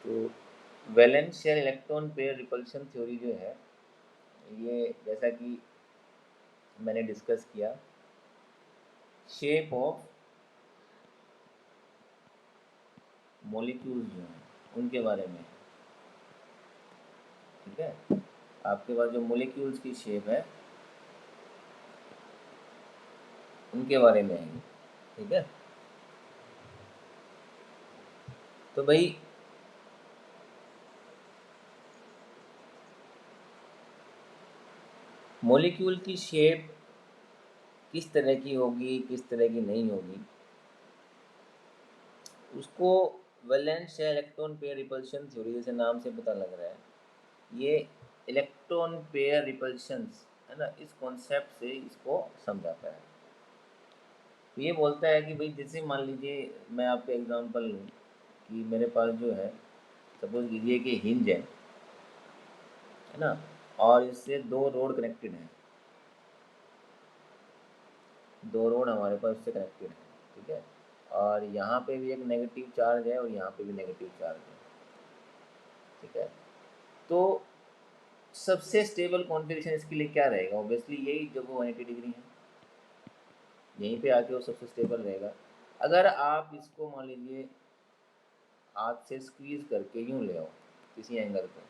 तो valence shell electron pair repulsion theory जो है, ये जैसा कि मैंने डिस्कस किया, शेप ऑफ मॉलिक्यूल्स जो हैं उनके बारे में, ठीक है। आपके पास जो मॉलिक्यूल्स की शेप है उनके बारे में है, ठीक है। तो भाई मॉलिक्यूल की शेप किस तरह की होगी, किस तरह की नहीं होगी, उसको valence shell electron pair repulsion theory, जैसे नाम से पता लग रहा है, ये इलेक्ट्रॉन पेयर रिपल्शंस है ना, इस कॉन्सेप्ट से इसको समझाता है। तो ये बोलता है कि भाई जैसे मान लीजिए मैं आपको एग्जांपल लूँ कि मेरे पास जो है, सपोज कीजिए कि हिंज है ना, और इससे दो रोड कनेक्टेड हैं, दो रोड हमारे पास इससे कनेक्टेड हैं, ठीक है। और यहाँ पे भी एक नेगेटिव चार्ज है और यहाँ पे भी नेगेटिव चार्ज है, ठीक है। तो सबसे स्टेबल कॉन्फ़िगरेशन इसके लिए क्या रहेगा? ऑब्वियसली यही, जब वो 180 डिग्री है, यहीं पे आके वो सबसे स्टेबल रहेगा। अगर आप इसको मान लीजिए हाथ से स्क्वीज़ करके यूँ ले आओ किसी एंगल पे,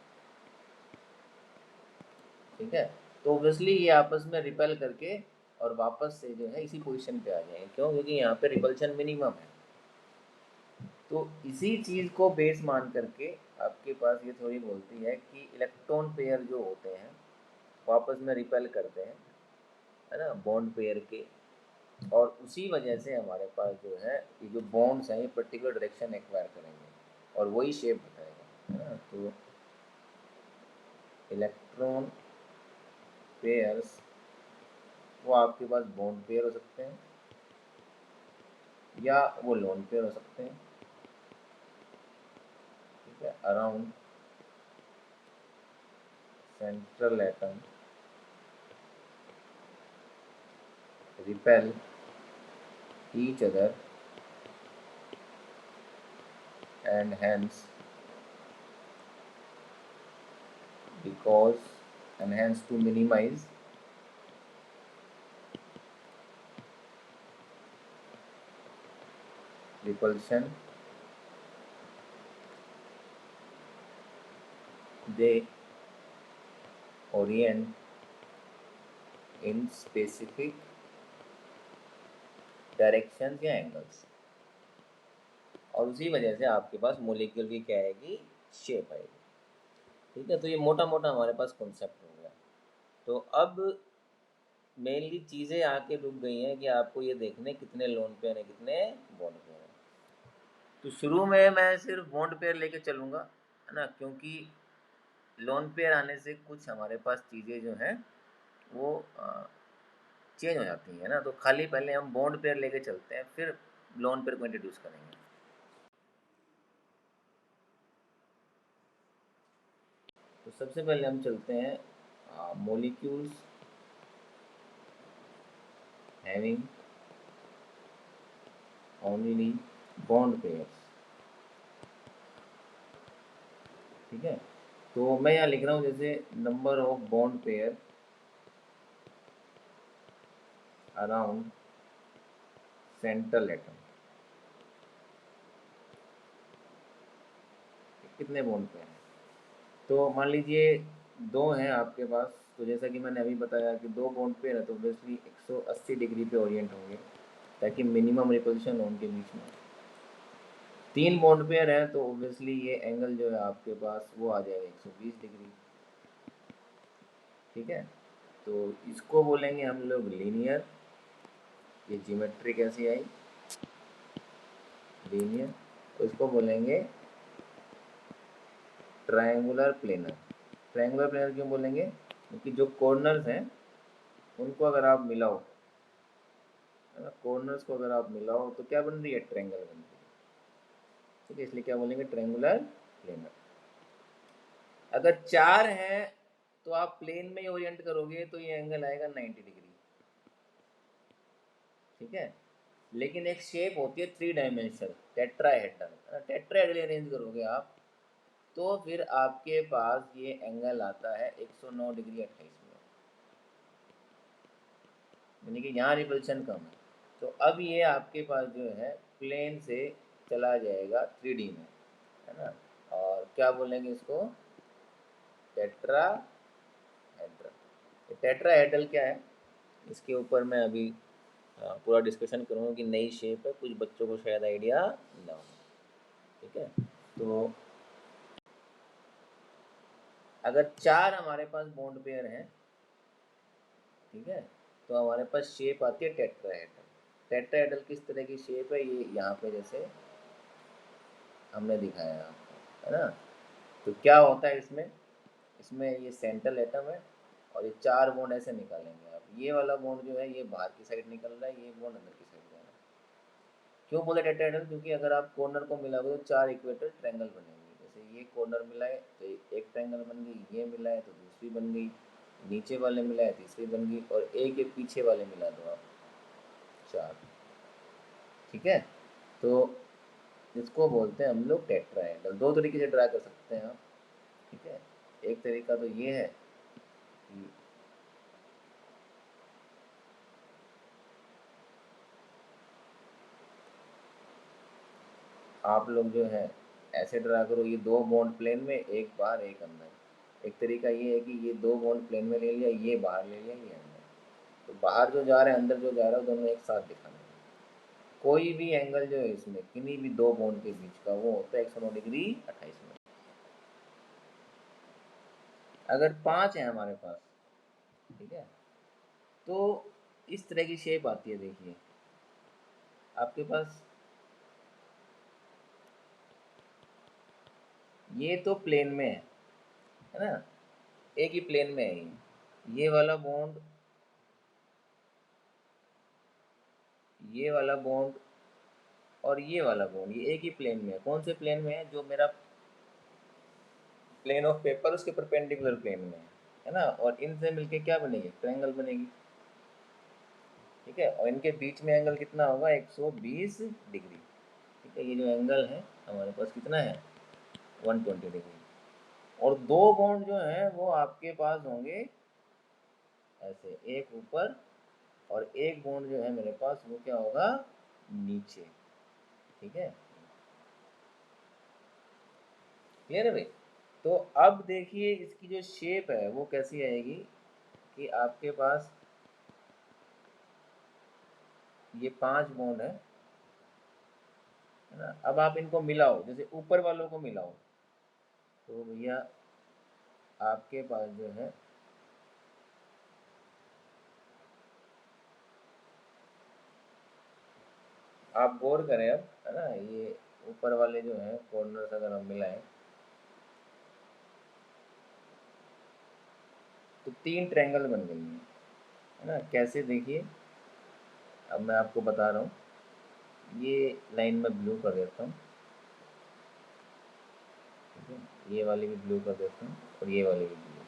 ठीक है, तो ऑब्वियसली ये आपस में रिपेल करके और वापस से जो है इसी पोजीशन पे आ जाएंगे। क्यों? क्योंकि यहाँ पे रिपल्शन मिनिमम है। तो इसी चीज़ को बेस मान करके आपके पास ये थ्योरी बोलती है कि इलेक्ट्रॉन पेयर जो होते हैं वो आपस में रिपेल करते हैं, है ना, बॉन्ड पेयर के, और उसी वजह से हमारे पास जो है ये जो बॉन्ड्स हैं ये पर्टिकुलर डायरेक्शन एक्वायर करेंगे और वही शेप बताएगा, है ना। तो इलेक्ट्रॉन पेयर्स वो आपके पास बॉन्ड पेयर हो सकते हैं या वो लोन पेयर हो सकते हैं, ठीक है, around central atom repel each other and hence to minimize repulsion they orient in specific direction या एंगल्स, और उसी वजह से आपके पास मोलिक्यूल की क्या आएगी, शेप आएगी, ठीक है। तो ये मोटा मोटा हमारे पास कॉन्सेप्ट हो गया। तो अब मेनली चीज़ें आके रुक गई हैं कि आपको ये देखने कितने लोन पेयर हैं, कितने बॉन्ड पेयर हैं। तो शुरू में मैं सिर्फ बॉन्ड पेयर लेके चलूँगा, है ना, क्योंकि लोन पेयर आने से कुछ हमारे पास चीज़ें जो हैं वो चेंज हो जाती हैं ना। तो खाली पहले हम बॉन्ड पेयर लेके चलते हैं, फिर लोन पेयर को इंट्रोड्यूस करेंगे। तो सबसे पहले हम चलते हैं molecules having only bond pairs, ठीक है। तो मैं यहाँ लिख रहा हूँ जैसे number of bond pair around central atom, कितने बॉन्ड पेयर हैं। तो मान लीजिए दो हैं आपके पास, तो जैसा कि मैंने अभी बताया कि दो बॉन्ड पेयर है तो ऑब्वियसली 180 डिग्री पे ओरिएंट होंगे ताकि मिनिमम रिपल्शन हो उनके बीच में। तीन बॉन्ड पेयर है तो ऑब्वियसली ये एंगल जो है आपके पास वो आ जाएगा 120 डिग्री, ठीक है। तो इसको बोलेंगे हम लोग लीनियर, ये ज्योमेट्री कैसी आई, लीनियर। तो इसको बोलेंगे ट्रायंगुलर प्लेनर। ट्रायंगुलर प्लेनर क्यों बोलेंगे? क्योंकि जो कॉर्नर्स हैं उनको अगर आप मिलाओ, है ना, कॉर्नर्स को अगर आप मिलाओ तो क्या बन रही है, ट्रायंगल बन रही है, ठीक है। इसलिए क्या बोलेंगे, ट्रायंगुलर प्लेनर। अगर चार है तो आप प्लेन में ही ओरिएंट करोगे तो ये एंगल आएगा 90 डिग्री, ठीक है। लेकिन एक शेप होती है three dimensional tetrahedral, tetrahedral arrange करोगे आप तो फिर आपके पास ये एंगल आता है 109 डिग्री 28 मिनट, यानी कि यहाँ रिपल्शन कम है। तो अब ये आपके पास जो है प्लेन से चला जाएगा 3D में, है ना। और क्या बोलेंगे इसको, टेट्रा हेड्रल। टेट्रा हेड्रल क्या है, इसके ऊपर मैं अभी पूरा डिस्कशन करूँगा कि नई शेप है, कुछ बच्चों को शायद आइडिया ना हो। ठीक है, तो अगर 4 हमारे पास बॉन्ड पेयर हैं, ठीक है, तो हमारे पास शेप आती है टेट्राहेड्रल। टेट्राहेड्रल किस तरह की शेप है, ये यहाँ पे जैसे हमने दिखाया है आपको, है ना। तो क्या होता है इसमें, इसमें ये सेंट्रल एटम है और ये 4 बॉन्ड ऐसे निकालेंगे आप। ये वाला बॉन्ड जो है ये बाहर की साइड निकल रहा है, ये बॉन्ड अंदर की साइड जा रहा है। क्यों बोले टेट्राहेड्रल, क्योंकि अगर आप कॉर्नर को मिलाओगे तो 4 इक्वेटर ट्रायंगल बनेंगे। जैसे ये कॉर्नर मिलाए तो एक ट्रायंगल बन गई, ये मिलाए तो दूसरी बन गई, नीचे वाले मिलाए तीसरी बन गई, और एक ये पीछे वाले मिला दो आप, 4। ठीक है, तो इसको बोलते हैं हम लोग टेट्राहेड्रल। 2 तरीके से ड्रा कर सकते हैं आप। ठीक है, एक तरीका तो ये है कि आप लोग जो है ऐसे ड्रा करो, ये 2 बॉन्ड प्लेन में, एक बाहर एक अंदर। एक तरीका ये है कि ये 2 बॉन्ड प्लेन में ले लिया, ये बाहर ले लिया, ये अंदर। तो बाहर जो जा रहे हैं अंदर जो जा रहा है दोनों एक साथ दिखाना है। कोई भी एंगल जो है इसमें किन्हीं भी 2 बॉन्ड के बीच का वो होता है 109 डिग्री 28 मिनट। अगर 5 है हमारे पास, ठीक है, तो इस तरह की शेप आती है। देखिए आपके पास ये तो प्लेन में है ना, एक ही प्लेन में है ये वाला बॉन्ड, ये वाला बॉन्ड और ये वाला बॉन्ड, ये एक ही प्लेन में है। कौन से प्लेन में है, जो मेरा प्लेन ऑफ पेपर उसके परपेंडिकुलर प्लेन में है ना। और इनसे मिलके क्या बनेगी, ट्रायंगल बनेगी। ठीक है, और इनके बीच में एंगल कितना होगा, 120 डिग्री। ठीक है, ये जो एंगल है हमारे पास कितना है, 120 डिग्री। और 2 बॉन्ड जो हैं वो आपके पास होंगे ऐसे, एक ऊपर और एक बॉन्ड जो है मेरे पास वो क्या होगा, नीचे। ठीक है, क्लियर है भाई। तो अब देखिए इसकी जो शेप है वो कैसी आएगी, कि आपके पास ये 5 बॉन्ड है ना। अब आप इनको मिलाओ, जैसे ऊपर वालों को मिलाओ, तो भैया आपके पास जो है आप गौर करें अब, है ना, ये ऊपर वाले जो हैं कॉर्नर्स अगर हम मिलाएं तो 3 ट्रायंगल बन गई हैं, है ना। कैसे, देखिए अब मैं आपको बता रहा हूँ। ये लाइन में ब्लू कर देता हूँ, ठीक है, ये वाली भी ब्लू कर देता हूँ और ये वाली भी ब्लू।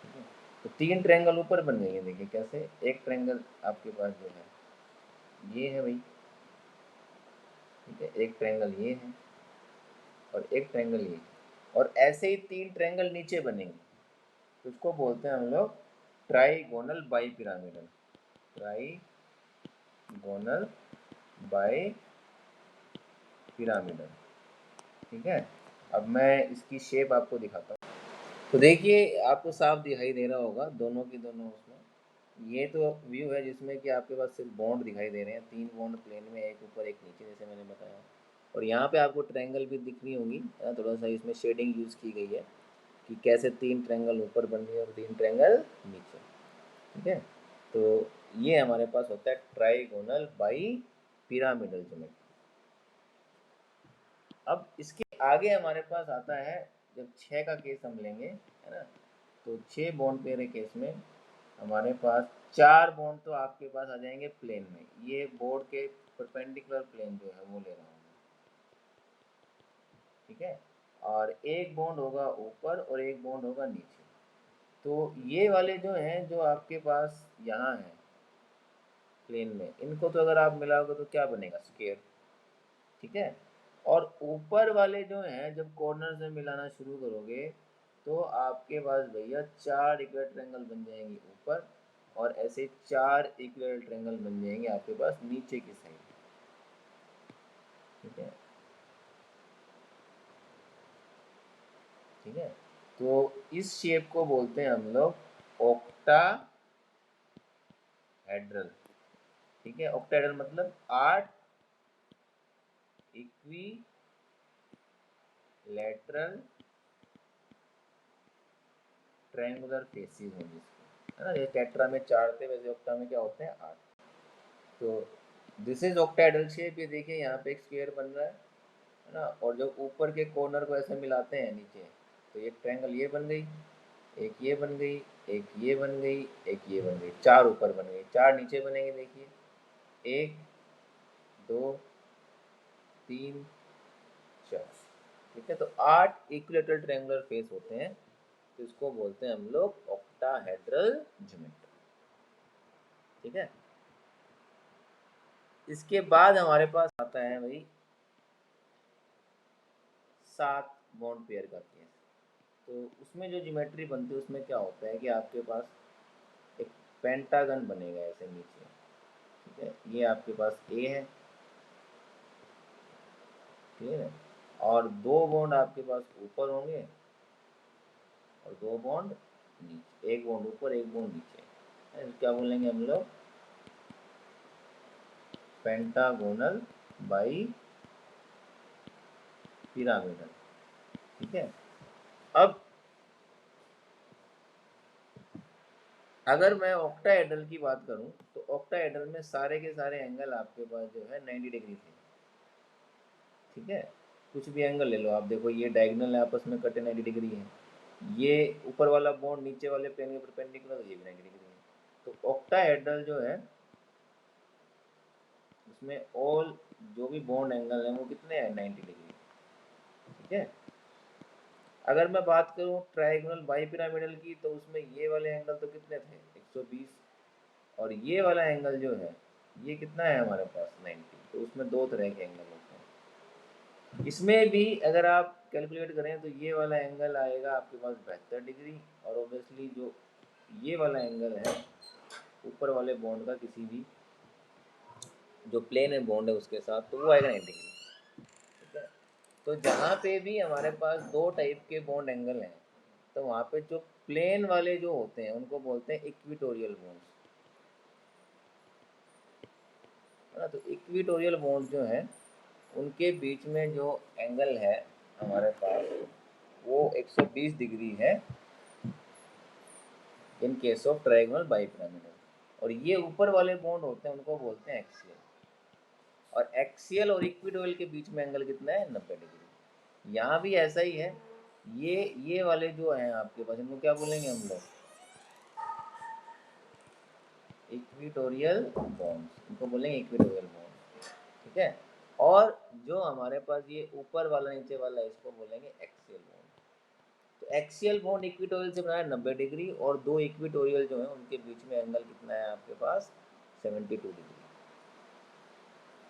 ठीक है, तो 3 ट्रायंगल ऊपर बन गई है। देखिए कैसे, एक ट्रायंगल आपके पास जो है ये है भाई, ठीक है, एक ट्रायंगल ये है और एक ट्रायंगल ये है, और ऐसे ही 3 ट्रायंगल नीचे बनेंगे। तो उसको बोलते हैं हम लोग trigonal bi pyramidal. Trigonal bi pyramidal. ठीक है, अब मैं इसकी शेप आपको दिखाता हूँ। तो देखिए आपको साफ दिखाई दे रहा होगा दोनों की दोनों उसमें। ये तो व्यू है जिसमें कि आपके पास सिर्फ बॉन्ड दिखाई दे रहे हैं, 3 बॉन्ड प्लेन में, एक ऊपर एक नीचे, जैसे मैंने बताया। और यहाँ पे आपको ट्रायंगल भी दिख रही होंगी, है ना, थोड़ा सा इसमें शेडिंग यूज़ की गई है कि कैसे 3 ट्रायंगल ऊपर बन रही है और 3 ट्रायंगल नीचे। ठीक है, तो ये हमारे पास होता है ट्राइगोनल बाई पिरामिडल ज्योमेट्री। अब इसके आगे हमारे पास आता है, जब 6 का केस हम लेंगे, है ना, तो 6 बॉन्ड पेयर केस में हमारे पास 4 बॉन्ड तो आपके पास आ जाएंगे प्लेन में। ये बोर्ड के परपेंडिकुलर प्लेन जो है वो ले रहा हूँ मैं। ठीक है, और एक बॉन्ड होगा ऊपर और एक बॉन्ड होगा नीचे। तो ये वाले जो हैं जो आपके पास यहाँ हैं प्लेन में, इनको तो अगर आप मिलाओगे तो क्या बनेगा, स्क्वायर। ठीक है, और ऊपर वाले जो हैं जब कॉर्नर से मिलाना शुरू करोगे तो आपके पास भैया 4 इक्वल ट्रायंगल बन जाएंगे ऊपर, और ऐसे 4 इक्वल ट्रायंगल बन जाएंगे आपके पास नीचे की साइड। ठीक है, ठीक है। तो इस शेप को बोलते हैं हम लोग ऑक्टाहेड्रल। ठीक है, ऑक्टाहेड्रल मतलब 8 इक्विलैटरल ट्रायंगुलर फेसेस होंगे इसके, है ना। जैसे टेट्रा में 4 थे वैसे ऑक्टा में क्या होते हैं 8। तो दिस इज ऑक्टाहेड्रल शेप। ये देखिए यहाँ पे एक स्क्वायर बन रहा है ना, और जब ऊपर के कॉर्नर को ऐसे मिलाते हैं नीचे तो एक ट्रायंगल ये बन गई, एक ये बन गई, एक ये बन गई, एक ये बन गई, 4 ऊपर बन गई, 4 नीचे बनेंगे। देखिए 1 2 3 4। ठीक है, तो 8 इक्विलैटरल ट्रायंगुलर फेस होते हैं, तो इसको बोलते हैं हम लोग ऑक्टाहेड्रल ज्योमेट्री। ठीक है, इसके बाद हमारे पास आता है भाई 7 बॉन्ड पेयर का केस। तो उसमें जो ज्योमेट्री बनती है उसमें क्या होता है कि आपके पास एक पेंटागन बनेगा ऐसे नीचे। ठीक है, ये आपके पास ए है, ठीक है, और 2 बॉन्ड आपके पास ऊपर होंगे और 2 बॉन्ड नीचे, एक बॉन्ड ऊपर एक बॉन्ड नीचे। क्या बोलेंगे हम लोग, पेंटागोनल बाई पिरामिडल। ठीक है, अब अगर मैं ऑक्टाहेड्रल की बात करूं तो ऑक्टाहेड्रल में सारे के सारे एंगल आपके पास जो है 90 डिग्री थे। ठीक है, कुछ भी एंगल ले लो आप, देखो ये डायगोनल है आपस में कटे 90 डिग्री है, ये ऊपर वाला बॉन्ड नीचे वाले प्लेन के परपेंडिकुलर, ये भी 90 डिग्री है। तो ऑक्टाहेड्रल जो है उसमें ऑल जो भी बॉन्ड एंगल है वो कितने हैं 90 डिग्री। ठीक है, अगर मैं बात करूं ट्रायगोनल बाई पिरामिडल की तो उसमें ये वाले एंगल तो कितने थे 120, और ये वाला एंगल जो है ये कितना है हमारे पास 90। तो उसमें 2 तरह के एंगल होते हैं। इसमें भी अगर आप कैलकुलेट करें तो ये वाला एंगल आएगा आपके पास 72 डिग्री, और ऑब्वियसली जो ये वाला एंगल है ऊपर वाले बॉन्ड का किसी भी जो प्लेन है बॉन्ड है उसके साथ, तो वो आएगा 90 डिग्री। ठीक है, तो जहाँ पे भी हमारे पास 2 टाइप के बॉन्ड एंगल हैं तो वहाँ पे जो प्लेन वाले जो होते हैं उनको बोलते हैं इक्विटोरियल बॉन्ड्स, है ना। तो इक्विटोरियल बॉन्ड जो है उनके बीच में जो एंगल है हमारे पास वो 120 डिग्री है in case of triangle bipyramidal. और ये ऊपर वाले बॉन्ड होते हैं उनको बोलते हैं एक्सियल, और एक्सियल और इक्विटोरियल के बीच में एंगल कितना है 90 डिग्री। यहाँ भी ऐसा ही है, ये वाले जो हैं आपके पास इनको क्या बोलेंगे हम लोग, इक्विटोरियल बॉन्ड्स, इनको बोलेंगे इक्विटोरियल बॉन्ड। ठीक है, और जो हमारे पास ये ऊपर वाला नीचे वाला है इसको बोलेंगे एक्सियल बॉन्ड। तो एक्सियल बॉन्ड इक्विटोरियल से बना है 90 डिग्री, और 2 इक्विटोरियल जो है उनके बीच में एंगल कितना है आपके पास 72 डिग्री।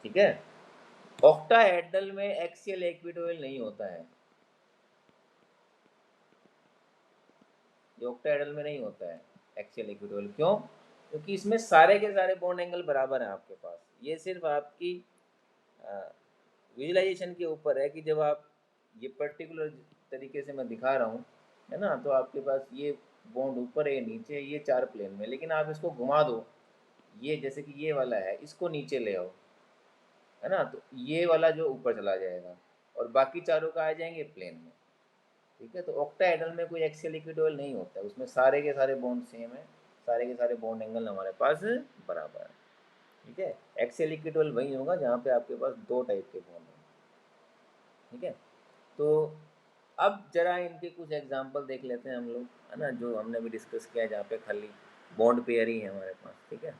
ठीक है, ऑक्टाहेड्रल में एक्सियल इक्विटोरियल नहीं होता है, ये ऑक्टाहेड्रल में नहीं होता है एक्सियल इक्विटोरियल। क्यों? क्योंकि इसमें सारे के सारे बॉन्ड एंगल बराबर हैं आपके पास। ये सिर्फ आपकी विजुलाइजेशन के ऊपर है कि जब आप ये पर्टिकुलर तरीके से मैं दिखा रहा हूँ, है ना, तो आपके पास ये बॉन्ड ऊपर है नीचे है, ये 4 प्लेन में, लेकिन आप इसको घुमा दो, ये जैसे कि ये वाला है इसको नीचे ले आओ, है ना, तो ये वाला जो ऊपर चला जाएगा और बाकी चारों का आ जाएंगे प्लेन में। ठीक है, तो ऑक्टाहेड्रल में कोई एक्सियल इक्विटोरियल नहीं होता है, उसमें सारे के सारे बॉन्ड सेम है, सारे के सारे बॉन्ड एंगल हमारे पास बराबर है। ठीक है, एक्सियल इक्विटोरियल वही होगा जहाँ पे आपके पास 2 टाइप के बॉन्ड हैं। ठीक है, तो अब जरा इनके कुछ एग्जांपल देख लेते हैं हम लोग, है ना, जो हमने भी डिस्कस किया जहाँ पे खाली बॉन्ड पेयर ही है हमारे पास। ठीक है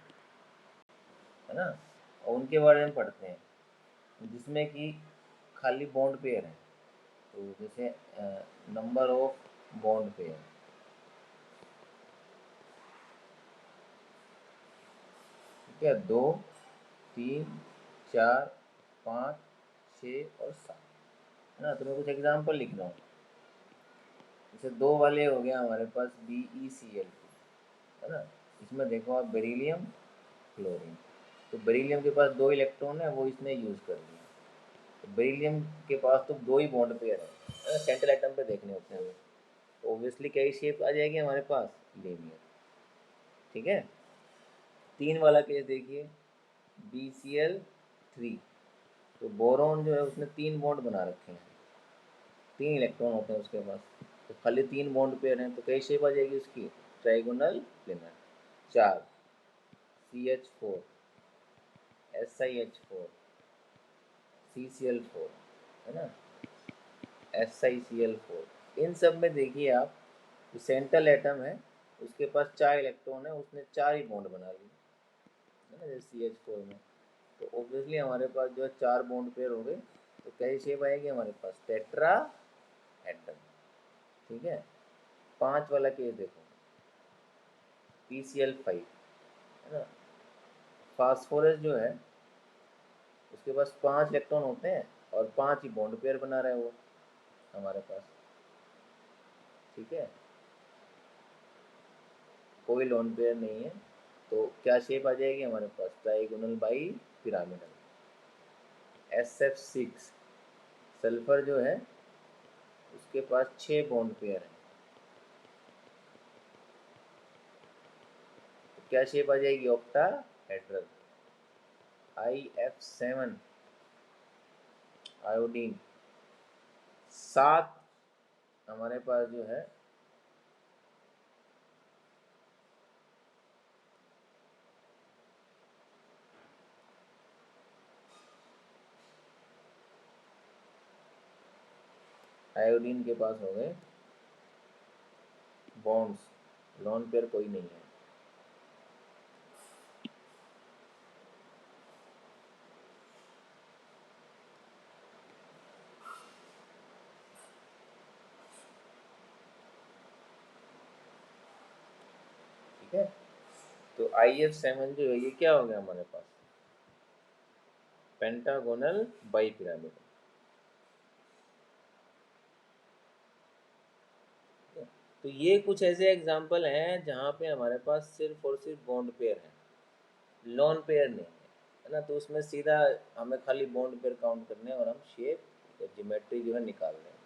ना, और उनके बारे में पढ़ते हैं जिसमें कि खाली बॉन्ड पेयर है। तो जैसे नंबर ऑफ बॉन्ड पेयर, ठीक है, 2 3 4 5 6 और 7, है ना। तो मैं कुछ एग्जाम्पल लिख रहा हूँ। जैसे 2 वाले हो गया हमारे पास BeCl, है ना। इसमें देखो आप बेरिलियम क्लोरीन, तो बेरिलियम के पास 2 इलेक्ट्रॉन है, वो इसने यूज़ कर लिया। तो बेरिलियम के पास तो 2 ही बॉन्ड पेयर है, सेंट्रल एटम पे देखने होते हैं हमें। तो ऑब्वियसली क्या ही शेप आ जाएगी हमारे पास, लीनियर। ठीक है। 3 वाला केस देखिए, BCl3, तो बोरॉन जो है उसने 3 बॉन्ड बना रखे हैं, 3 इलेक्ट्रॉन होते हैं उसके पास, तो खाली 3 बॉन्ड पेयर हैं, तो कई शेप आ जाएगी उसकी, trigonal planar. 4 CH4, SiH4, CCl4, है ना, SiCl4। इन सब में देखिए आप, जो सेंट्रल एटम है उसके पास 4 इलेक्ट्रॉन है, उसने 4 ही बॉन्ड बना लिए, है ना, जैसे CH4 में। तो ऑब्वियसली हमारे पास जो है 4 बॉन्ड पेयर हो गए, तो कैसी शेप आएगी हमारे पास, टेट्रा हेड्रल। ठीक है। 5 वाला केस देखो, PCl5, है ना। फास्फोरस जो है उसके पास 5 इलेक्ट्रॉन होते हैं और 5 ही बॉन्ड पेयर बना रहा है वो हमारे पास। ठीक है, कोई लोन पेयर नहीं है, तो क्या शेप आ जाएगी हमारे पास, trigonal bipyramidal. SF6, sulphur जो है उसके पास 6 बॉन्ड पेयर है, तो क्या शेप आ जाएगी, ऑक्टा हेड्रल। IF7, आयोडीन, 7 हमारे पास जो है आयोडीन के पास हो गए बॉन्ड्स, लॉन पेयर कोई नहीं है। ठीक है, तो IF7 जो है ये क्या हो गया हमारे पास, पेंटागोनल बाई पिरामिड। तो ये कुछ ऐसे एग्जाम्पल हैं जहाँ पे हमारे पास सिर्फ और सिर्फ बॉन्ड पेयर है, लॉन पेयर नहीं है ना। तो उसमें सीधा हमें खाली बॉन्ड पेयर काउंट करने हैं और हम शेप या ज्योमेट्री जो है निकाल रहे हैं।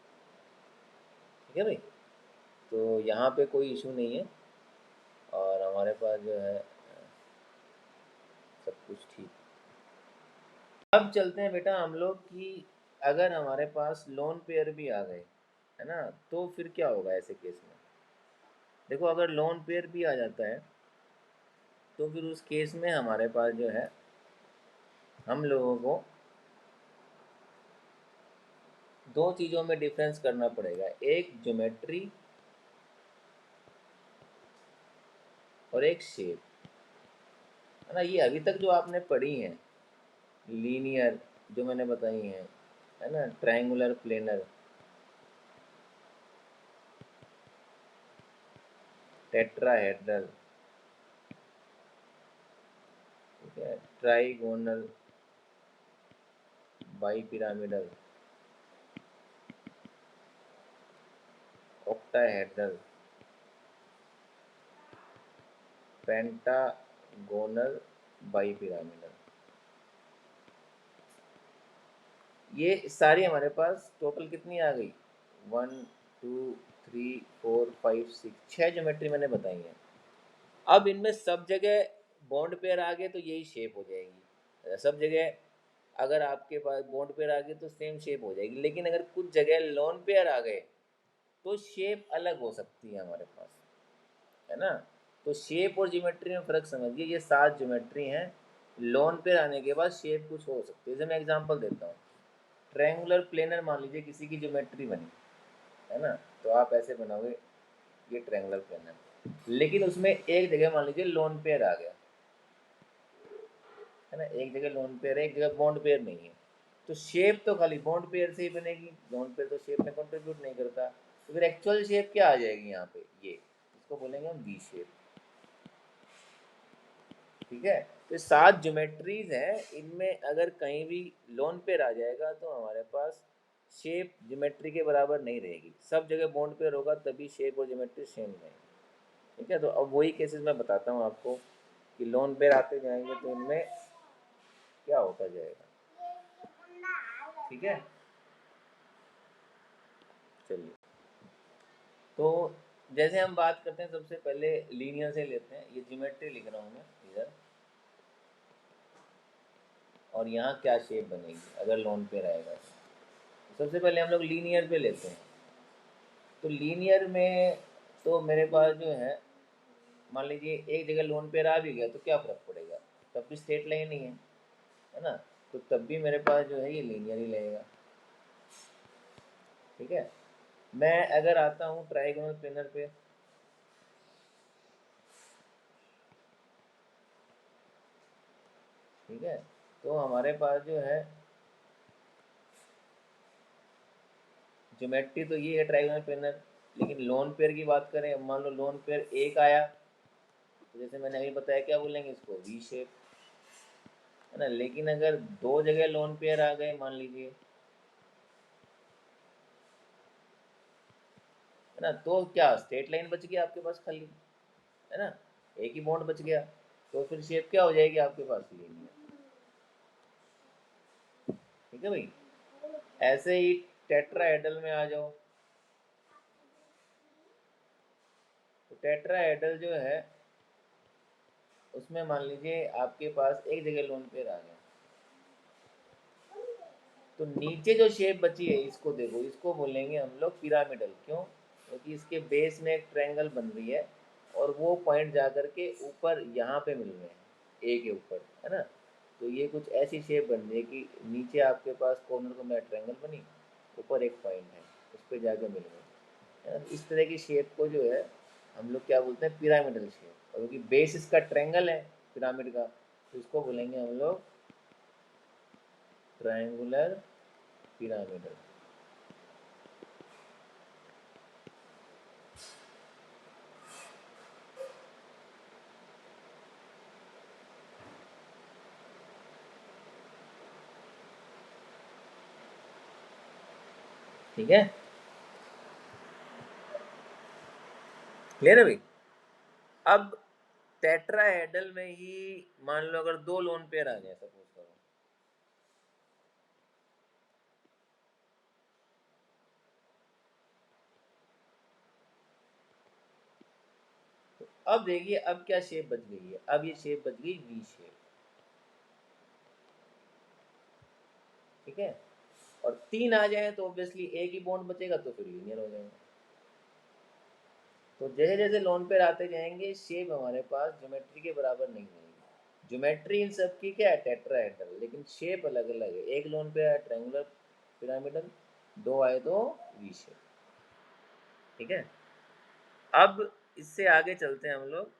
ठीक है भाई, तो यहाँ पे कोई इशू नहीं है, और हमारे पास जो है सब कुछ ठीक। अब चलते हैं बेटा हम लोग कि अगर हमारे पास लोन पेयर भी आ गए, है ना, तो फिर क्या होगा ऐसे केस में। देखो अगर लोन पेयर भी आ जाता है तो फिर उस केस में हमारे पास जो है हम लोगों को 2 चीज़ों में डिफरेंस करना पड़ेगा, एक ज्योमेट्री और एक शेप, है ना। ये अभी तक जो आपने पढ़ी हैं, लीनियर जो मैंने बताई हैं, है ना, ट्रायंगुलर प्लेनर, टेट्राहेड्रल, ठीक है, trigonal bi pyramidal, octahedral, pentagonal bi pyramidal, ये सारी हमारे पास टोटल कितनी आ गई, 1 2 3 4 5 6, 6 ज्योमेट्री मैंने बताई हैं। अब इनमें सब जगह बॉन्ड पेयर आ गए तो यही शेप हो जाएगी, सब जगह अगर आपके पास बॉन्ड पेयर आ गए तो सेम शेप हो जाएगी। लेकिन अगर कुछ जगह लोन पेयर आ गए तो शेप अलग हो सकती है हमारे पास, है ना। तो शेप और ज्योमेट्री में फ़र्क समझिए, ये 7 ज्योमेट्री हैं, लोन पेयर आने के बाद शेप कुछ हो सकती है। जैसे मैं एग्जांपल देता हूँ, ट्रायंगुलर प्लेनर मान लीजिए किसी की ज्योमेट्री बनी, है ना, तो आप ऐसे बनाओगे ये ट्रायंगुलर प्लेनर, लेकिन उसमें एक जगह मान लीजिए लोन पेयर आ गया, है ना, एक जगह लोन पेयर है, एक जगह बॉन्ड पेयर नहीं है, तो शेप तो खाली बॉन्ड पेयर से ही बनेगी, लोन पेयर तो शेप में कंट्रीब्यूट नहीं करता। तो फिर एक्चुअल शेप क्या आ जाएगी यहाँ पे, ये इसको बोलेंगे हम वी शेप। ठीक है, तो 7 ज्योमेट्रीज हैं, इनमें अगर कहीं भी लोन पेयर आ जाएगा तो हमारे पास शेप ज्योमेट्री के बराबर नहीं रहेगी। सब जगह बॉन्ड पेयर होगा तभी शेप और ज्योमेट्री सेम रहेगी। ठीक है, तो अब वही केसेस मैं बताता हूँ आपको कि लोन पेयर आते जाएंगे तो इनमें क्या होता जाएगा। ठीक है, चलिए। तो जैसे हम बात करते हैं, सबसे पहले लीनियर से लेते हैं। ये ज्योमेट्री लिख रहा हूँ मैं इधर, और यहाँ क्या शेप बनेगी अगर लोन पेयर आएगा। तो सबसे पहले हम लोग लीनियर पे लेते हैं। तो लीनियर में तो मेरे पास जो है, मान लीजिए एक जगह लोन पेयर आ भी गया तो क्या फ़र्क पड़ेगा, तब भी स्ट्रेट लाइन ही है ना। तो तब भी मेरे पास जो है ये लीनियर ही लगेगा। ठीक है, मैं अगर आता हूँ ट्राइगोनल प्लेनर पे, ठीक है, तो हमारे पास जो है ज्योमेट्री तो ये है ट्राइगोनल प्लेनर। लेकिन लोन पेयर की बात करें, अब मान लो लोन पेयर एक आया, तो जैसे मैंने अभी बताया क्या बोलेंगे इसको, वी शेप, है ना। लेकिन अगर दो जगह लोन पेयर आ गए मान लीजिए, है ना, तो क्या स्ट्रेट लाइन बच गया आपके पास खाली, है ना, एक ही बॉन्ड बच गया। तो फिर शेप क्या हो जाएगी आपके पास, लीनियर। ठीक है भाई। ऐसे ही टेट्राहेड्रल में आ जाओ। तो टेट्राहेड्रल जो है उसमें मान लीजिए आपके पास एक जगह लोन पेयर आ गया, तो नीचे जो शेप बची है इसको देखो, इसको बोलेंगे हम लोग पिरामिडल। क्यों? क्योंकि इसके बेस में एक ट्रायंगल बन रही है और वो पॉइंट जा कर के ऊपर यहाँ पे मिल रहे हैं, ए के ऊपर, है ना। तो ये कुछ ऐसी शेप बन रही है कि नीचे आपके पास कॉर्नर को मैं ट्रायंगल बनी, ऊपर एक पॉइंट है, उस पर जाकर मिल रहे हैं, है ना। इस तरह की शेप को जो है हम लोग क्या बोलते हैं, पिरामिडल शेप। और क्योंकि बेस इसका ट्रायंगल है पिरामिड का, तो इसको बोलेंगे हम लोग ट्रायंगुलर पिरामिडल। ठीक है, क्लियर है भाई। अब टेट्राहेड्रल में ही मान लो अगर दो लोन पेयर आ जाए, सपोज करो, तो अब देखिए अब क्या शेप बच गई है, अब ये शेप बच गई वी शेप। ठीक है, और तीन आ जाए तो ऑब्वियसली एक ही बॉन्ड बचेगा, तो फिर लीनियर हो जाएगा। तो जैसे जैसे लोन पेयर आते जाएंगे शेप हमारे पास ज्योमेट्री के बराबर नहीं होगी। ज्योमेट्री इन सब की क्या है, टेट्राहेड्रल, लेकिन शेप अलग अलग है। एक लोन पेयर है ट्रायंगुलर पिरामिडल, दो आए तो वी शेप। ठीक है, अब इससे आगे चलते हैं हम लोग।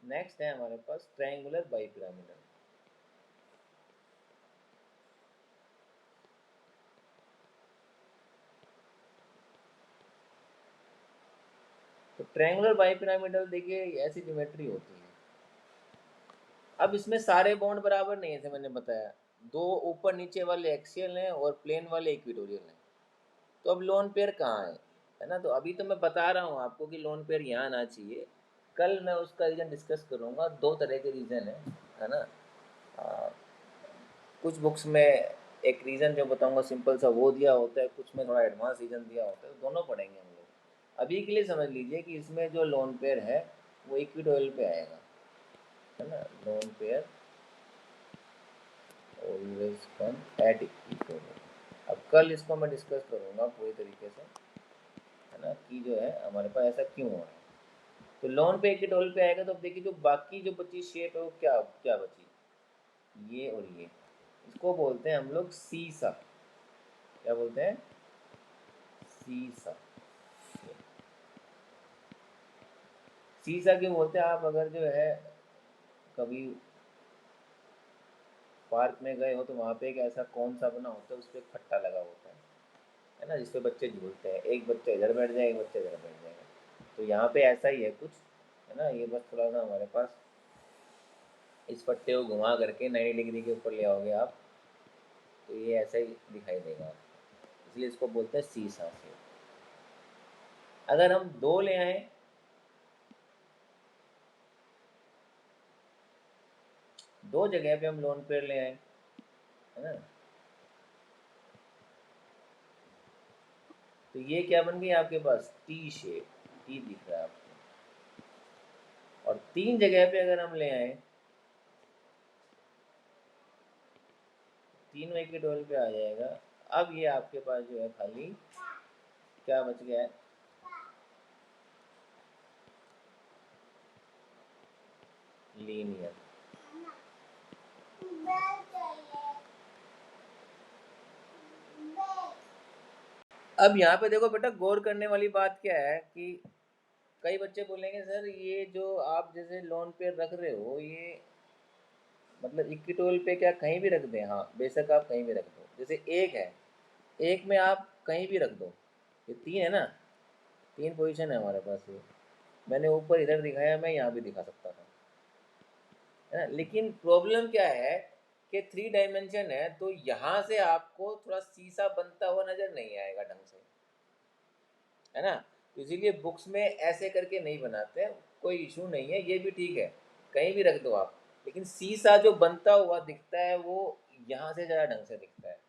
नेक्स्ट है हमारे पास ट्रायंगुलर बाईपिरामिडल। तो ट्रायंगुलर बाईपिरामिडल देखिए ऐसी ज्योमेट्री होती है। अब इसमें सारे बॉन्ड बराबर नहीं है, जैसे मैंने बताया, दो ऊपर नीचे वाले एक्सियल हैं और प्लेन वाले इक्वेटोरियल हैं। तो अब लोन पेयर कहाँ है ना। तो अभी तो मैं बता रहा हूँ आपको कि लोन पेयर यहाँ आना चाहिए। कल मैं उसका रीज़न डिस्कस करूँगा। दो तरह के रीज़न है ना। आ, कुछ बुक्स में एक रीज़न जो बताऊँगा सिंपल सा वो दिया होता है, कुछ में थोड़ा एडवांस रीज़न दिया होता है, तो दोनों पढ़ेंगे हम लोग। अभी के लिए समझ लीजिए कि इसमें जो लोन पेयर है वो इक्वेटोरियल पे आएगा, है ना। Lone pair always come at equatorial. अब कल इसको मैं डिस्कस करूँगा पूरी तरीके से, है ना, कि जो है हमारे पास ऐसा क्यों हो रहा है। तो लोन पे इक्वेटोरियल पे आएगा तो अब देखिए जो बाकी जो बची शेप है वो क्या क्या बची, ये और ये। इसको बोलते हैं हम लोग सीसा। क्या बोलते हैं, सीसा। सीसा क्यों बोलते हैं, आप अगर जो है कभी पार्क में गए हो तो वहाँ पे एक ऐसा कौन सा बना होता है, उस पर फट्टा लगा होता है ना, जिसपे बच्चे झूलते हैं। एक बच्चा इधर बैठ जाएगा, एक बच्चा इधर बैठ जाएगा। तो यहाँ पे ऐसा ही है कुछ, है ना, ये बस थोड़ा सा हमारे पास इस पट्टे को घुमा करके 90 डिग्री के ऊपर ले आओगे आप, तो ये ऐसा ही दिखाई देगा, इसलिए इसको बोलते हैं सीसा शेप। अगर हम दो ले आए, दो जगह पे हम लोन पेयर ले आए, है ना, तो ये क्या बन गई आपके पास, टी शेप, टी दिख रहा है आपको। और तीन जगह पे अगर हम ले आए, तीनों एक ही डोल पे आ जाएगा। अब ये आपके पास जो है खाली क्या बच गया है, लीनियर। अब यहाँ पे देखो बेटा, गौर करने वाली बात क्या है कि कई बच्चे बोलेंगे सर ये जो आप जैसे लोन पे रख रहे हो, ये मतलब इक्विटोल पे क्या कहीं भी रख दें? हाँ बेशक आप कहीं भी रख दो, जैसे एक है, एक में आप कहीं भी रख दो, ये तीन है ना, तीन पोजीशन है हमारे पास। ये मैंने ऊपर इधर दिखाया, मैं यहाँ भी दिखा सकता था, है ना, लेकिन प्रॉब्लम क्या है कि थ्री डायमेंशन है, तो यहाँ से आपको थोड़ा शीशा बनता हुआ नज़र नहीं आएगा ढंग से, है ना। तो इसीलिए बुक्स में ऐसे करके नहीं बनाते, कोई इशू नहीं है, ये भी ठीक है, कहीं भी रख दो आप, लेकिन शीशा जो बनता हुआ दिखता है वो यहाँ से ज़्यादा ढंग से दिखता है,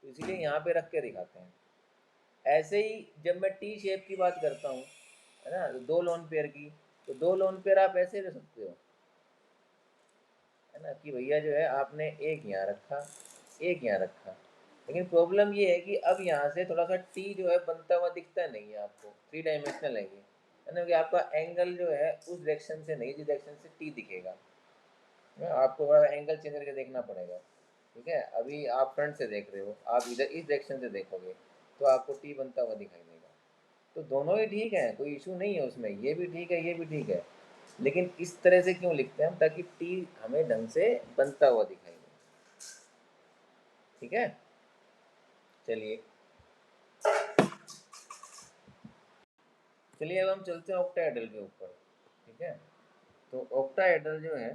तो इसीलिए यहाँ पे रख के दिखाते हैं। ऐसे ही जब मैं टी शेप की बात करता हूँ, है ना, तो दो लोन पेयर की, तो दो लोन पेयर आप ऐसे रख सकते हो, है ना, कि भैया जो है आपने एक यहाँ रखा, एक यहाँ रखा, लेकिन प्रॉब्लम ये है कि अब यहाँ से थोड़ा सा टी जो है बनता हुआ दिखता नहीं है आपको, थ्री डायमेंशनल है ये, है ना, कि आपका एंगल जो है उस डायरेक्शन से नहीं जिस डायरेक्शन से टी दिखेगा, है ना, आपको थोड़ा एंगल चेंज करके देखना पड़ेगा। ठीक है, अभी आप फ्रंट से देख रहे हो, आप इधर इस डायरेक्शन से देखोगे तो आपको टी बनता हुआ दिखाई देगा। तो दोनों ही ठीक है, कोई इशू नहीं है उसमें, ये भी ठीक है ये भी ठीक है, लेकिन इस तरह से क्यों लिखते हैं हम, ताकि टी हमें ढंग से बनता हुआ दिखाई दे। ठीक है, चलिए चलिए अब हम चलते हैं ऑक्टाहेड्रल के ऊपर। ठीक है, तो ऑक्टाहेड्रल जो है,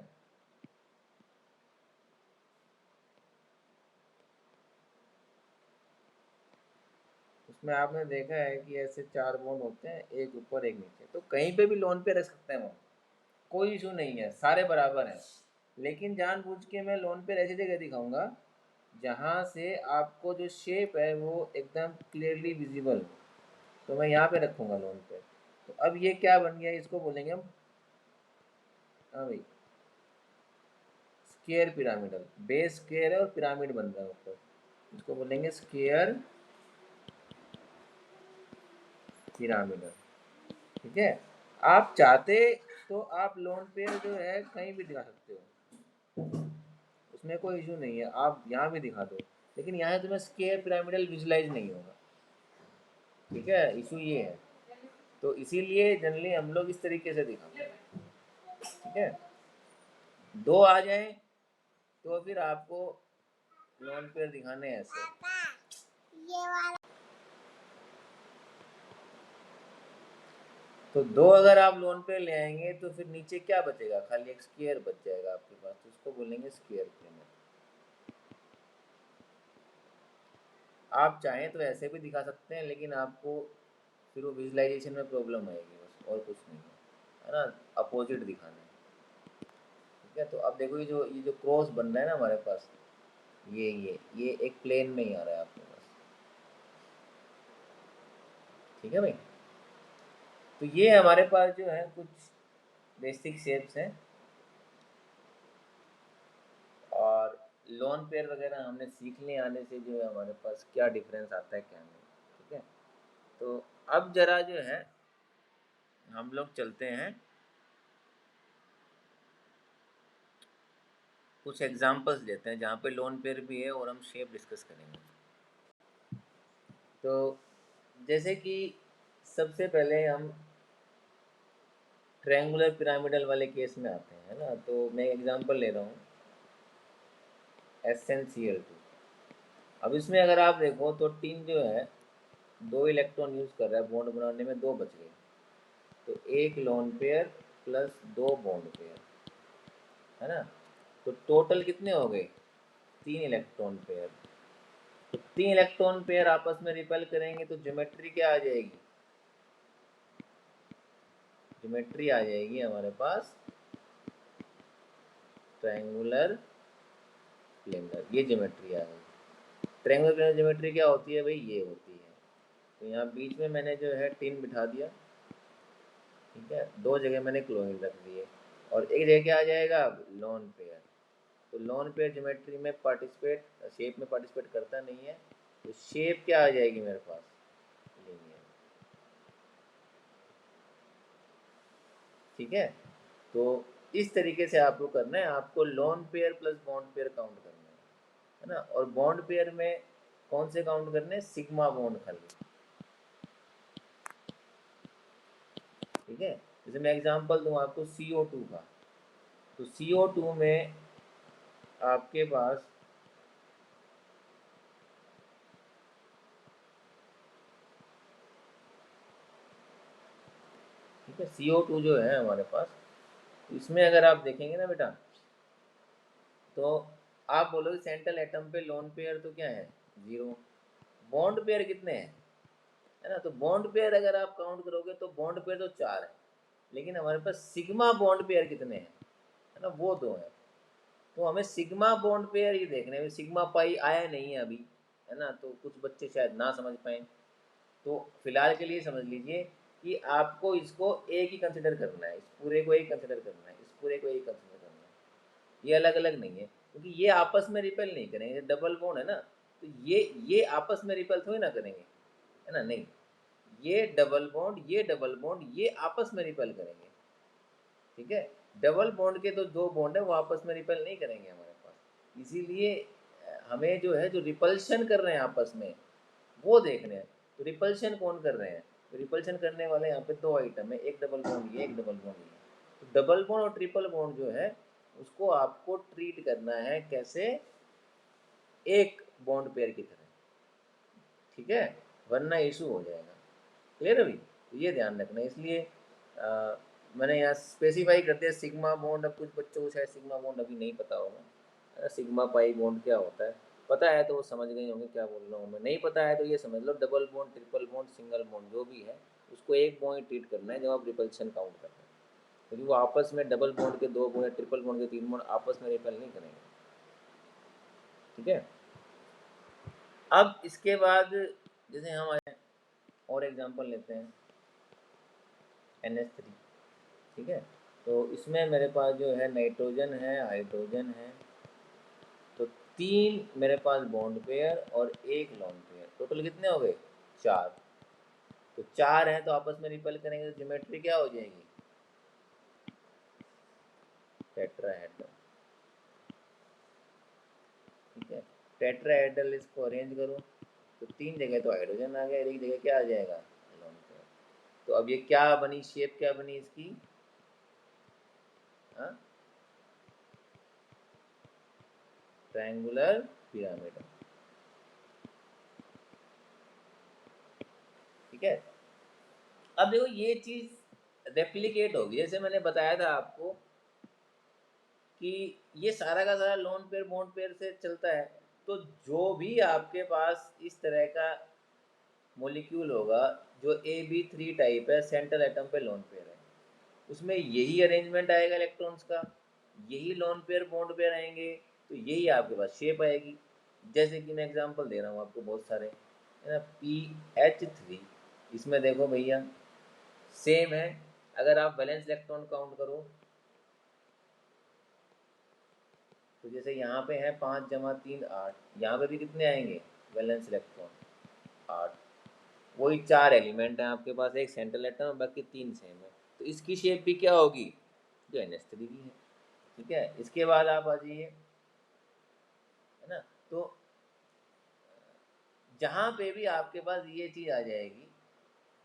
उसमें आपने देखा है कि ऐसे चार बॉन्ड होते हैं, एक ऊपर एक नीचे, तो कहीं पे भी लोन पे रख सकते हैं वो, कोई इशू नहीं है, सारे बराबर हैं। लेकिन जानबूझ के मैं लोन पे ऐसी जगह दिखाऊंगा जहाँ से आपको जो शेप है वो एकदम क्लियरली विजिबल हो, तो मैं यहाँ पे रखूँगा लोन पे। तो अब ये क्या बन गया, इसको बोलेंगे हम, हाँ भाई, स्केयर पिरामिडल, बेस स्केयर है और पिरामिड बन रहा है ऊपर, इसको बोलेंगे स्केयर पिरामिडल। ठीक है, आप चाहते तो आप लोन पे जो है कहीं भी दिखा सकते हो, उसमें कोई इशू नहीं है, आप यहाँ भी दिखा दो, लेकिन यहाँ तुम्हें स्केयर पिरामिडल विजुलाइज नहीं होगा। ठीक है, इशू ये है, तो इसीलिए जनरली हम लोग इस तरीके से दिखाते हैं। ठीक है, दो आ जाए तो फिर आपको लोन पेयर दिखाने हैं ऐसे। तो दो अगर आप लोन पे ले आएंगे तो फिर नीचे क्या बचेगा, खाली एक स्क्वायर बच जाएगा आपके पास, तो उसको बोलेंगे स्क्वायर पिरामिड। आप चाहें तो ऐसे भी दिखा सकते हैं, लेकिन आपको फिर वो विजुलाइजेशन में प्रॉब्लम आएगी, बस और कुछ नहीं है ना, अपोजिट दिखाना है। ठीक है, तो अब देखो ये जो क्रॉस बन रहा है ना हमारे पास, ये एक प्लेन में ही आ रहा है आपके पास। ठीक है भाई, तो ये हमारे पास जो है कुछ बेसिक शेप्स हैं, और लोन पेयर वगैरह हमने सीखने आने से जो है हमारे पास क्या डिफरेंस आता है क्या नहीं। ठीक है, तो अब जरा जो है हम लोग चलते हैं, कुछ एग्जांपल्स लेते हैं जहाँ पे लोन पेयर भी है और हम शेप डिस्कस करेंगे। तो जैसे कि सबसे पहले हम ट्रायंगुलर पिरामिडल वाले केस में आते हैं, है ना, तो मैं एग्जांपल ले रहा हूँ SnCl2। अब इसमें अगर आप देखो तो टिन जो है दो इलेक्ट्रॉन यूज़ कर रहा है, बॉन्ड बनाने में दो बच गए, तो एक lone pair plus 2 bond pair, है ना। तो टोटल कितने हो गए? 3 इलेक्ट्रॉन पेयर। तो 3 इलेक्ट्रॉन पेयर आपस में रिपेल करेंगे तो ज्योमेट्री क्या आ जाएगी? ज्योमेट्री आ जाएगी हमारे पास ट्रायंगुलर प्लेनर, ये ज्योमेट्री आ गई। ट्रायंगुलर प्लेनर ज्योमेट्री क्या होती है भाई? ये होती है। तो यहाँ बीच में मैंने जो है टिन बिठा दिया, ठीक है, दो जगह मैंने क्लोरीन रख दिए और एक जगह क्या आ जाएगा? Lone pair. तो लोन पेयर ज्योमेट्री में पार्टिसिपेट, शेप में पार्टिसिपेट करता नहीं है, तो शेप क्या आ जाएगी मेरे पास? लीनियर। ठीक है। तो इस तरीके से आपको करना है, आपको lone pair plus bond pair count करना है ना। और बॉन्ड पेयर में कौन से काउंट करने हैं? सिग्मा बॉन्ड खाली, ठीक है। जैसे मैं एग्जांपल दूं आपको CO2 का, तो CO2 में आपके पास, ठीक है, CO2 जो है हमारे पास, इसमें अगर आप देखेंगे ना बेटा, तो आप बोलोगे सेंट्रल एटम पे लोन पेयर तो क्या है? 0। बॉन्ड पेयर कितने हैं? है ना। तो बॉन्ड पेयर अगर आप काउंट करोगे तो बॉन्ड पेयर तो 4 है, लेकिन हमारे पास सिग्मा बॉन्ड पेयर कितने हैं? है ना, वो 2 है। तो हमें सिग्मा बॉन्ड पेयर ये देखने में, सिग्मा पाई आया नहीं है अभी, है ना, तो कुछ बच्चे शायद ना समझ पाए। तो फिलहाल के लिए समझ लीजिए कि आपको इसको एक ही कंसिडर करना है, इस पूरे को एक कंसिडर करना है, इस पूरे को एक कंसिडर करना है, ये अलग अलग नहीं है, क्योंकि ये आपस में रिपेल नहीं करेंगे। डबल बॉन्ड है ना, तो ये आपस में रिपेल थोड़ी ना करेंगे, है ना, नहीं। ये डबल बॉन्ड, ये डबल बॉन्ड, ये आपस में रिपेल करेंगे, ठीक है। डबल बॉन्ड के तो 2 बॉन्ड है, वो आपस में रिपेल नहीं करेंगे हमारे पास। इसीलिए हमें जो है, जो रिपल्शन कर रहे हैं आपस में, वो देखने हैं। तो रिपल्शन कौन कर रहे हैं? तो रिपल्शन करने वाले यहाँ पे 2 आइटम है, एक डबल बॉन्ड ये, एक डबल बॉन्ड ये। तो डबल बॉन्ड और ट्रिपल बॉन्ड जो है, उसको आपको ट्रीट करना है कैसे? एक बॉन्ड पेयर की तरह, ठीक है, वरना इशू हो जाएगा। क्लियर अभी? तो ये ध्यान रखना है। इसलिए मैंने यहाँ स्पेसिफाई कर दिया सिग्मा बॉन्ड। अब कुछ बच्चों को शायद सिग्मा बॉन्ड अभी नहीं पता होगा, सिग्मा पाई बॉन्ड क्या होता है। पता है तो वो समझ गए होंगे क्या बोल रहा हूँ मैं, नहीं पता है तो ये समझ लो, double bond, triple bond, single bond जो भी है, उसको एक बॉन्ड ट्रीट करना है जब आप रिपल्शन काउंट करते हैं, क्योंकि वो आपस में डबल बॉन्ड के 2 बॉन्ड, ट्रिपल बॉन्ड के 3 बॉन्ड आपस में रिपेल नहीं करेंगे, ठीक है। अब इसके बाद जैसे हम आए और एग्जांपल लेते हैं NH3, ठीक है। तो इसमें मेरे पास जो है नाइट्रोजन है, हाइड्रोजन है, तो 3 मेरे पास बॉन्ड पेयर और 1 लोन पेयर, टोटल कितने हो गए? 4। तो 4 हैं तो आपस में रिपेल करेंगे तो ज्योमेट्री क्या हो जाएगी? टेट्राहेड्रल, ठीक है। टेट्राहेड्रल, इसको अरेंज करो तो 3 जगह तो हाइड्रोजन आ गया, एक जगह क्या आ जाएगा? Lone pair. तो अब ये क्या बनी, शेप क्या बनी इसकी? हाँ, ट्रायंगुलर पिरामिड, ठीक है। अब देखो ये चीज रेप्लिकेट होगी, जैसे मैंने बताया था आपको कि ये सारा का सारा लोन पेयर बॉन्ड पेयर से चलता है। तो जो भी आपके पास इस तरह का मॉलिक्यूल होगा जो AB3 टाइप है, सेंट्रल एटम पे लोन पेयर है, उसमें यही अरेंजमेंट आएगा इलेक्ट्रॉन्स का, यही लोन पेयर बॉन्ड पेयर आएंगे, तो यही आपके पास शेप आएगी। जैसे कि मैं एग्जांपल दे रहा हूँ आपको बहुत सारे, है ना। PH3, इसमें देखो भैया सेम है। अगर आप वैलेंस इलेक्ट्रॉन काउंट करो तो जैसे यहाँ पे है 5 जमा 3 8, यहाँ पे भी कितने आएंगे वैलेंस इलेक्ट्रॉन? 8। वही 4 एलिमेंट हैं आपके पास, एक सेंट्रल एटम है, बाकी 3 सेम है। तो इसकी शेप भी क्या होगी? जो NH3 की है, ठीक है। इसके बाद आप आ जाइए, है ना। तो जहाँ पे भी आपके पास ये चीज़ आ जाएगी,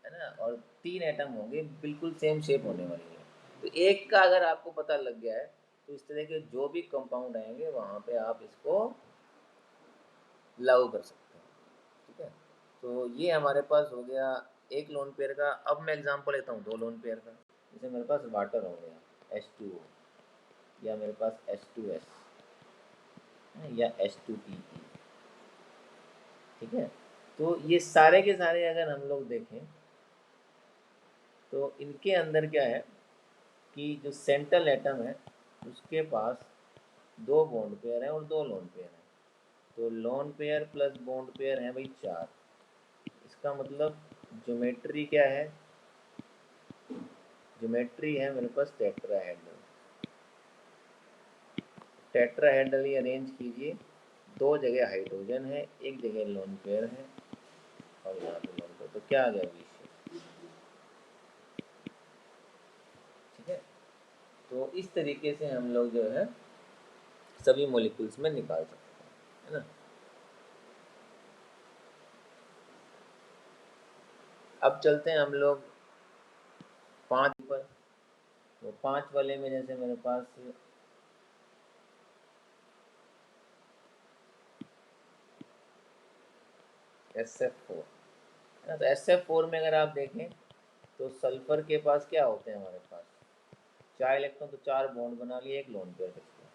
है ना, और 3 एटम होंगे, बिल्कुल सेम शेप होने वाली है। तो एक का अगर आपको पता लग गया है तो इस तरह के जो भी कंपाउंड आएंगे वहाँ पे आप इसको लागू कर सकते हैं, ठीक है। तो ये हमारे पास हो गया एक लोन पेयर का। अब मैं एग्जांपल लेता हूँ 2 लोन पेयर का। जैसे मेरे पास वाटर हो गया H2O, या मेरे पास H2S या H2PE, ठीक है। तो ये सारे के सारे अगर हम लोग देखें तो इनके अंदर क्या है कि जो सेंट्रल एटम है उसके पास दो बॉन्ड पेयर हैं और दो लोन पेयर हैं। तो lone pair plus bond pair है भाई 4। इसका मतलब ज्योमेट्री क्या है, ज्योमेट्री है मेरे पास टेट्राहेड्रल। टेट्राहेड्रल ही अरेंज कीजिए, दो जगह हाइड्रोजन है, एक जगह लोन पेयर है और यहाँ पे लोन पेयर, तो क्या आ गया विषय, ठीक है। तो इस तरीके से हम लोग जो है सभी मॉलिक्यूल्स में निकाल सकते हैं, है ना। अब चलते हैं हम लोग 5 पर। तो 5 वाले में जैसे मेरे पास SF4 है ना। तो SF4 में अगर आप देखें तो सल्फर के पास क्या होते हैं हमारे पास 4 इलेक्ट्रॉन, तो 4 बॉन्ड बना लिए, एक लोन पेयर बच गया।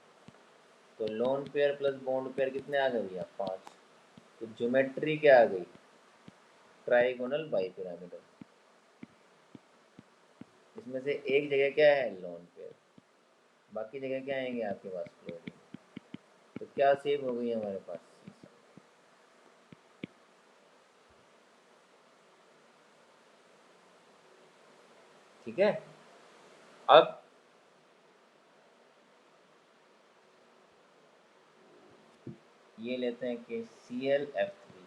तो lone pair plus bond pair कितने आ गए भैया 5। तो ज्योमेट्री क्या आ गई, ट्राइगोनल बाइपिरामिडल। इसमें से एक जगह क्या है लोन पेयर, बाकी जगह क्या आएंगे आपके पास फ्लोरीन। तो क्या सेव हो गई हमारे पास, ठीक है। अब ये लेते हैं कि ClF3।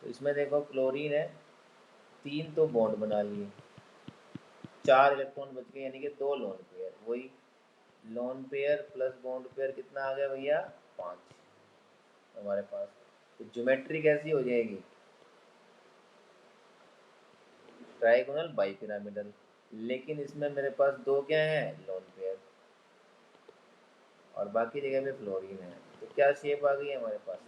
तो इसमें देखो क्लोरीन है, 3 तो बॉन्ड बना लिए, 4 इलेक्ट्रॉन बच गए, यानी कि 2 लोन पेयर। वही lone pair plus bond pair कितना आ गया भैया 5 हमारे पास। तो ज्योमेट्री कैसी हो जाएगी, ट्राइगोनल बाइपिरामिडल। लेकिन इसमें मेरे पास दो क्या हैं लोन पेयर और बाकी जगह में फ्लोरीन है। तो क्या शेप आ गई हमारे पास,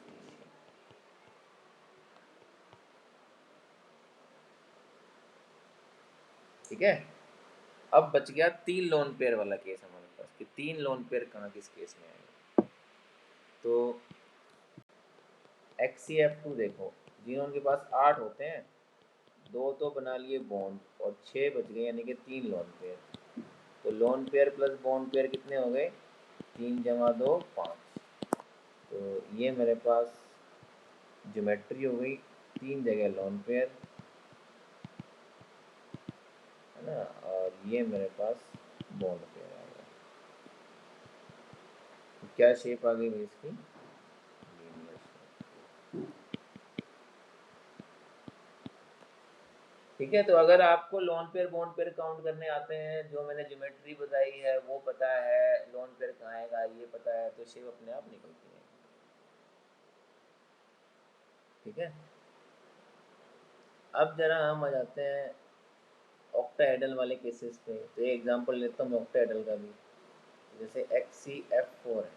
ठीक है। अब बच गया 3 लोन पेयर वाला केस हमारे पास कि 3 लोन पेयर कहाँ किस केस में आएंगे। तो XCF2 देखो, जिन्होंने के पास 8 होते हैं, 2 तो बना लिए बॉन्ड और 6 बच गए, यानी कि 3 लोन पेयर। तो lone pair plus bond pair कितने हो गए, 3 जमा 2 5। तो ये मेरे पास ज्योमेट्री हो गई, 3 जगह लोन पेयर, है ना, और ये मेरे पास बॉन्ड पेयर आ गया। तो क्या शेप आ गई भाई इसकी, लीनियर शेप, ठीक है। तो अगर आपको lone pair bond pair count करने आते हैं, जो मैंने ज्योमेट्री बताई है वो पता है, लोन पेयर कहाँ आएगा ये पता है, तो शेप अपने आप निकलती है, ठीक है। अब जरा हम आ जाते हैं ऑक्टाहेड्रल वाले केसेस पे। तो ये एग्जांपल लेता हूँ ऑक्टाहेड्रल का भी। जैसे XCF4 है,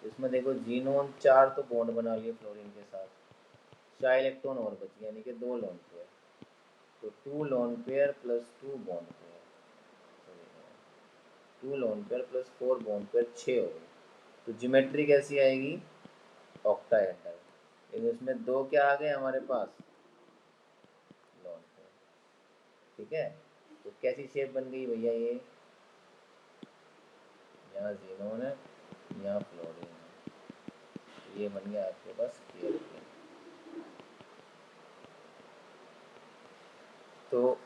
तो इसमें देखो जीनोन 4 तो बॉन्ड बना लिए फ्लोरीन के साथ, 4 इलेक्ट्रॉन और बची, यानी कि 2 लोन पेयर। तो 2 lone pair plus 2 bond pair, 2 lone pair plus 4 bond pair, 6 हो गई। तो ज्योमेट्री कैसी आएगी, ऑक्टाहेड्रल। लेकिन उसमें दो क्या आ गए हमारे पास लोन पेयर, ठीक है। तो कैसी शेप बन गई भैया, ये यहाँ जीनोन है, यहाँ फ्लोरीन है, तो ये बन गया आपके पास पेयर। तो